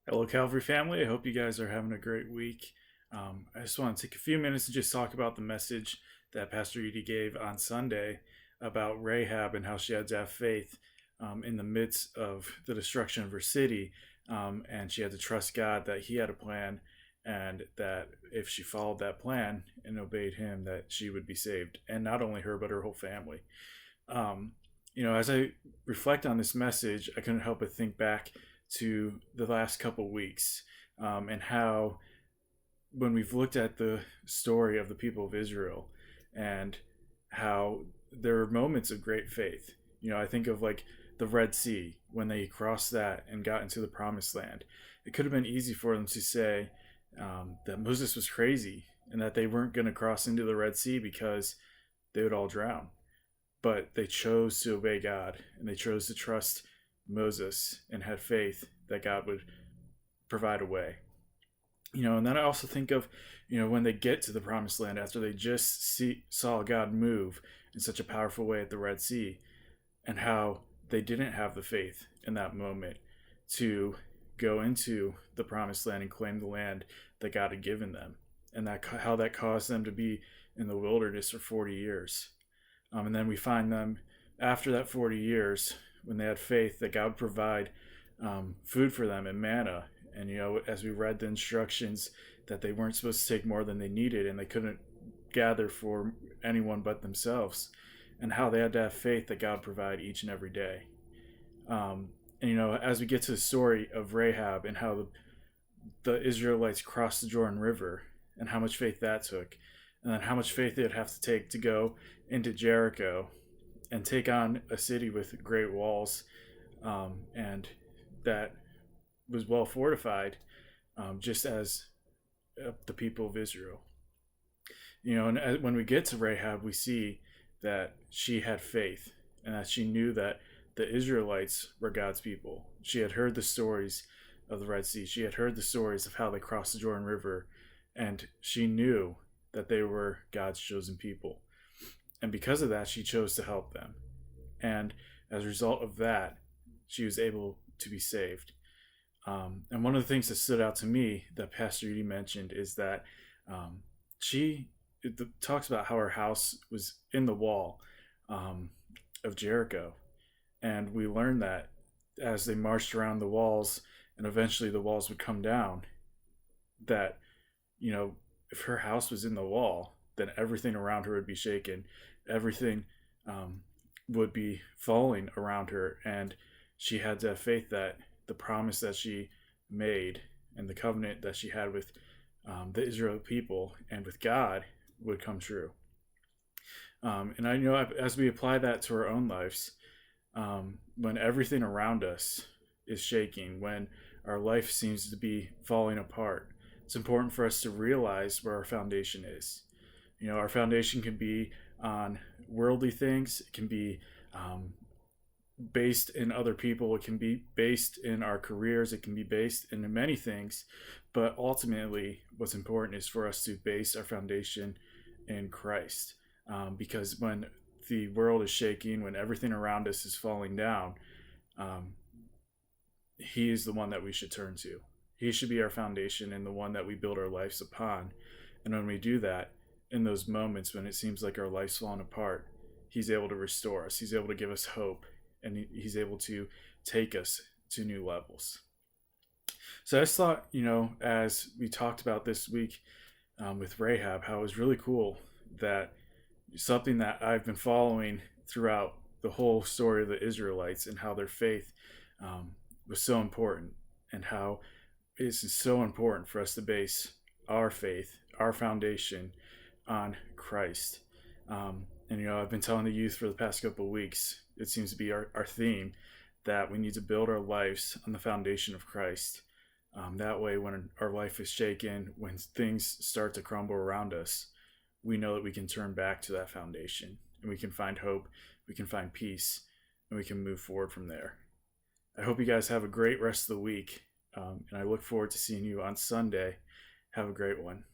Hello, Calvary family. I hope you guys are having a great week. I just want to take a few minutes to just talk about the message that Pastor Edie gave on Sunday about Rahab and how she had to have faith in the midst of the destruction of her city. And she had to trust God that He had a plan, and that if she followed that plan and obeyed Him, that she would be saved. And not only her, but her whole family. Um, as I reflect on this message, I couldn't help but think back to the last couple weeks, and how when we've looked at the story of the people of Israel and how there are moments of great faith. I think of like the Red Sea when they crossed that and got into the promised land. It could have been easy for them to say that Moses was crazy and that they weren't going to cross into the Red Sea because they would all drown. But they chose to obey God, and they chose to trust Moses and had faith that God would provide a way. And then I also think of, when they get to the promised land after they just saw God move in such a powerful way at the Red Sea, and how they didn't have the faith in that moment to go into the promised land and claim the land that God had given them, and that how that caused them to be in the wilderness for 40 years. And then we find them after that 40 years, when they had faith that God would provide food for them and manna. And, as we read the instructions that they weren't supposed to take more than they needed, and they couldn't gather for anyone but themselves, and how they had to have faith that God would provide each and every day. As we get to the story of Rahab and how the Israelites crossed the Jordan River, and how much faith that took, and then how much faith they'd have to take to go into Jericho and take on a city with great walls, and that was well fortified, just as the people of Israel. And when we get to Rahab, we see that she had faith, and that she knew that the Israelites were God's people. She had heard the stories of the Red Sea. She had heard the stories of how they crossed the Jordan River, and she knew that they were God's chosen people. And because of that, she chose to help them. And as a result of that, she was able to be saved. And one of the things that stood out to me that Pastor Edie mentioned is that she talks about how her house was in the wall of Jericho. And we learned that as they marched around the walls and eventually the walls would come down, that, if her house was in the wall, then everything around her would be shaken. Everything would be falling around her. And she had to have faith that the promise that she made and the covenant that she had with the Israel people and with God would come true. And I know as we apply that to our own lives, when everything around us is shaking, when our life seems to be falling apart, it's important for us to realize where our foundation is. Our foundation can be on worldly things. It can be based in other people. It can be based in our careers. It can be based in many things. But ultimately, what's important is for us to base our foundation in Christ. Because when the world is shaking, when everything around us is falling down, He is the one that we should turn to. He should be our foundation and the one that we build our lives upon. And when we do that, in those moments when it seems like our life's falling apart, He's able to restore us. He's able to give us hope, and He's able to take us to new levels. So I just thought, as we talked about this week with Rahab, how it was really cool that something that I've been following throughout the whole story of the Israelites, and how their faith was so important, and how it's so important for us to base our faith, our foundation, on Christ. And I've been telling the youth for the past couple of weeks, it seems to be our theme, that we need to build our lives on the foundation of Christ. That way, when our life is shaken, when things start to crumble around us, we know that we can turn back to that foundation, and we can find hope, we can find peace, and we can move forward from there. I hope you guys have a great rest of the week, and I look forward to seeing you on Sunday. Have a great one.